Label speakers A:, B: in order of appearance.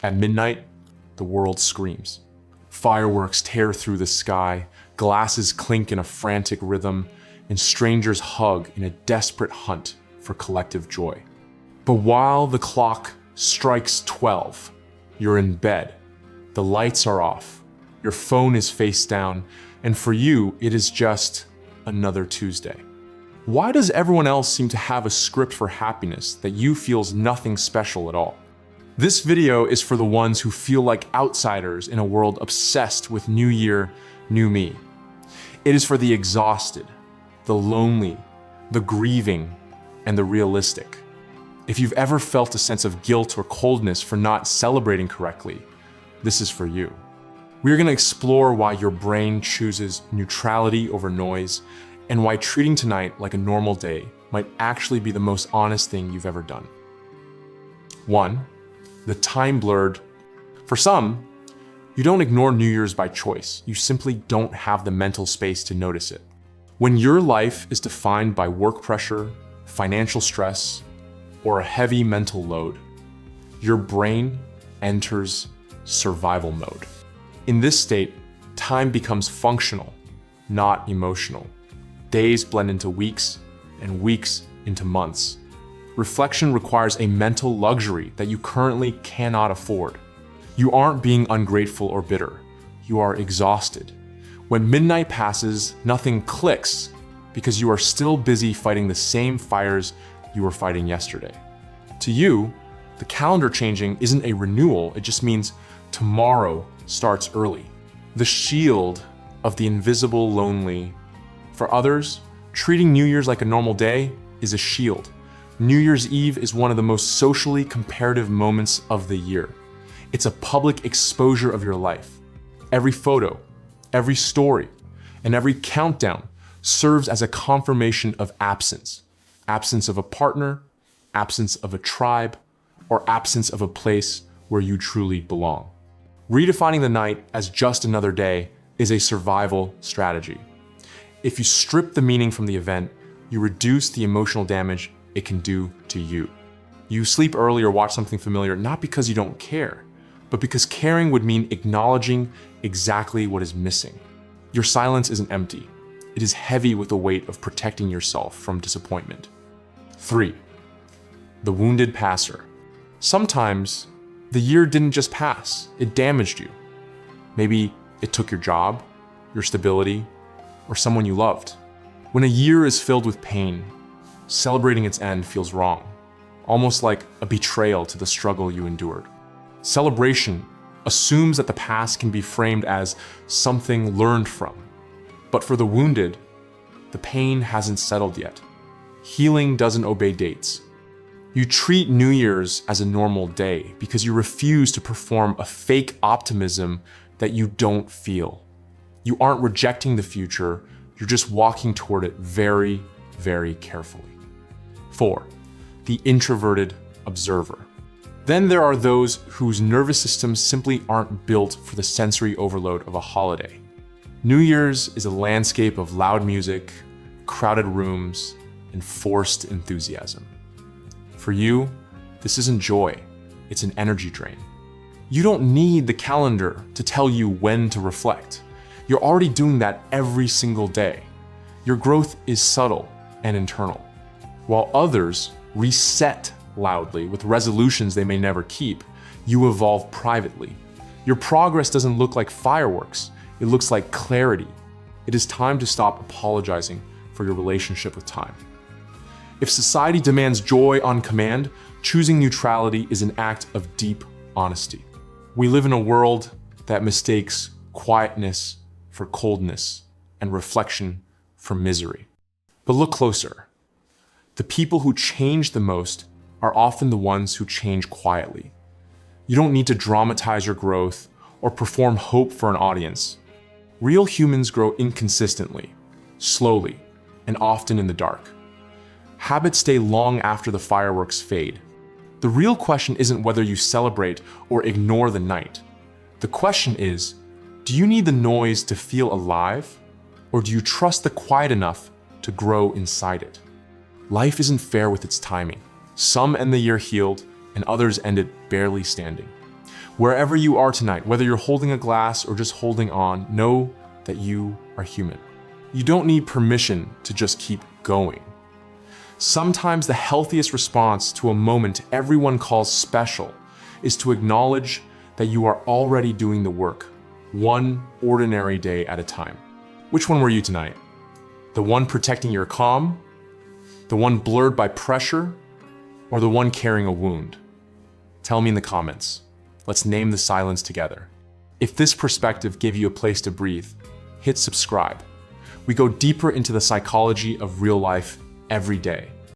A: At midnight, the world screams. Fireworks tear through the sky, glasses clink in a frantic rhythm, and strangers hug in a desperate hunt for collective joy. But while the clock strikes 12, you're in bed, the lights are off, your phone is face down, and for you, it is just another Tuesday. Why does everyone else seem to have a script for happiness that you feels nothing special at all? This video is for the ones who feel like outsiders in a world obsessed with New Year, New Me. It is for the exhausted, the lonely, the grieving, and the realistic. If you've ever felt a sense of guilt or coldness for not celebrating correctly, this is for you. We're going to explore why your brain chooses neutrality over noise, and why treating tonight like a normal day might actually be the most honest thing you've ever done. 1. The time blurred. For some, you don't ignore New Year's by choice. You simply don't have the mental space to notice it. When your life is defined by work pressure, financial stress, or a heavy mental load, your brain enters survival mode. In this state, time becomes functional, not emotional. Days blend into weeks, and weeks into months. Reflection requires a mental luxury that you currently cannot afford. You aren't being ungrateful or bitter. You are exhausted. When midnight passes, nothing clicks because you are still busy fighting the same fires you were fighting yesterday. To you, the calendar changing isn't a renewal, it just means tomorrow starts early. The shield of the invisible lonely. For others, treating New Year's like a normal day is a shield. New Year's Eve is one of the most socially comparative moments of the year. It's a public exposure of your life. Every photo, every story, and every countdown serves as a confirmation of absence. Absence of a partner, absence of a tribe, or absence of a place where you truly belong. Redefining the night as just another day is a survival strategy. If you strip the meaning from the event, you reduce the emotional damage it can do to you. You sleep early or watch something familiar not because you don't care, but because caring would mean acknowledging exactly what is missing. Your silence isn't empty. It is heavy with the weight of protecting yourself from disappointment. 3. The wounded passer. Sometimes the year didn't just pass, it damaged you. Maybe it took your job, your stability, or someone you loved. When a year is filled with pain, celebrating its end feels wrong, almost like a betrayal to the struggle you endured. Celebration assumes that the past can be framed as something learned from. But for the wounded, the pain hasn't settled yet. Healing doesn't obey dates. You treat New Year's as a normal day because you refuse to perform a fake optimism that you don't feel. You aren't rejecting the future, you're just walking toward it very, very carefully. 4. The introverted observer. Then there are those whose nervous systems simply aren't built for the sensory overload of a holiday. New Year's is a landscape of loud music, crowded rooms, and forced enthusiasm. For you, this isn't joy, it's an energy drain. You don't need the calendar to tell you when to reflect. You're already doing that every single day. Your growth is subtle and internal. While others reset loudly with resolutions they may never keep, you evolve privately. Your progress doesn't look like fireworks, it looks like clarity. It is time to stop apologizing for your relationship with time. If society demands joy on command, choosing neutrality is an act of deep honesty. We live in a world that mistakes quietness for coldness and reflection for misery. But look closer. The people who change the most are often the ones who change quietly. You don't need to dramatize your growth or perform hope for an audience. Real humans grow inconsistently, slowly, and often in the dark. Habits stay long after the fireworks fade. The real question isn't whether you celebrate or ignore the night. The question is, do you need the noise to feel alive, or do you trust the quiet enough to grow inside it? Life isn't fair with its timing. Some end the year healed, and others end it barely standing. Wherever you are tonight, whether you're holding a glass or just holding on, know that you are human. You don't need permission to just keep going. Sometimes the healthiest response to a moment everyone calls special is to acknowledge that you are already doing the work, one ordinary day at a time. Which one were you tonight? The one protecting your calm? The one blurred by pressure? Or the one carrying a wound? Tell me in the comments. Let's name the silence together. If this perspective gave you a place to breathe, hit subscribe. We go deeper into the psychology of real life every day.